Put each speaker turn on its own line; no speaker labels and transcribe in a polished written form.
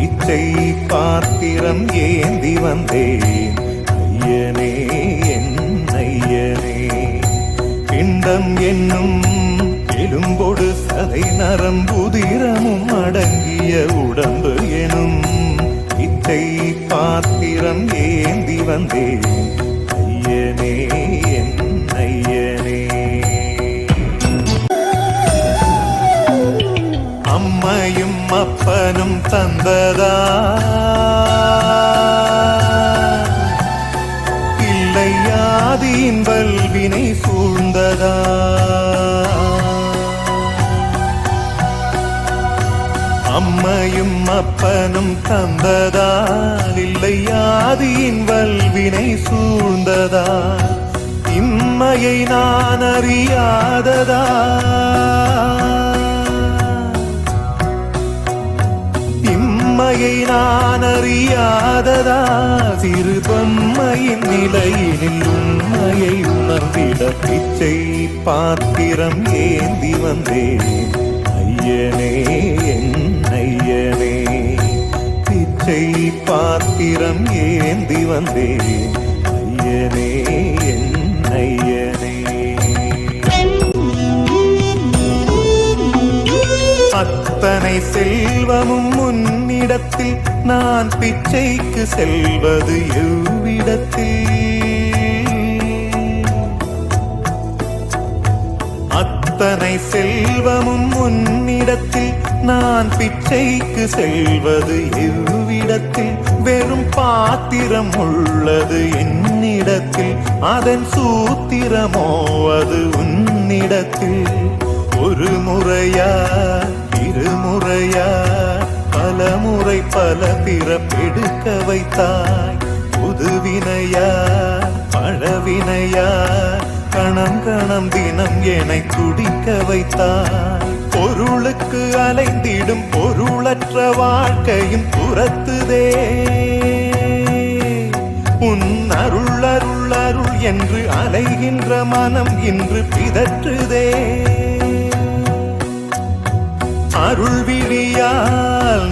பிச்சை பாத்திரம் ஏந்தி வந்தேன் ஐயனே என் ஐயனே. பிண்டம் என்னும் எலும்பொடு சதை நரம்புதிரமும் அடங்கிய உடம்பு எனும் பிச்சை பாத்திரம் ஏந்தி வந்தேன் ஐயனே என் ஐயனே. அம்மையும் அப்பனும் தந்ததா இல்லை ஆதியின் வல்வினை சூழ்ந்ததா. அம்மையும் அப்பனும் தந்ததால் இல்லை ஆதியின் வல்வினை சூழ்ந்ததா. இம்மையை நான் அறியாததா இம்மையை நான் அறியாததா. சிறு பொம்மையின் நிலையினில் உண்மையை உணர்ந்திட பிச்சை பாத்திரம் ஏந்தி வந்தேன் ஐயனே என் ஐயனே. பிச்சை பாத்திரம் ஏந்தி வந்தேன் ஐயனே என் ஐயனே. அத்தனை செல்வமும் முன்னிடத்தில் நான் பிச்சைக்கு செல்வது எவ்விடத்தில். அத்தனை செல்வமும் முன்னிடத்தில் நான் பிச்சைக்கு செல்வது எவ்விடத்தில். வெறும் பாத்திரம் உள்ளது என்னிடத்தில், அதன் சூத்திரமோ அது உன்னிடத்தில். ஒரு முறையா இருமுறையா பல முறை பல பிறப்பெடுக்க வைத்தாய். புதுவினையா பழவினையா கணம் கணம் தினம் என்னை துடிக்க வைத்தாய். பொருளுக்கு அலைந்திடும் பொருளற்ற வாழ்க்கையும் துரத்துதே. உன் அருள் அருள் அருள் என்று அலைகின்ற மனம் இன்று பிதற்றுதே. அருள் விழியால்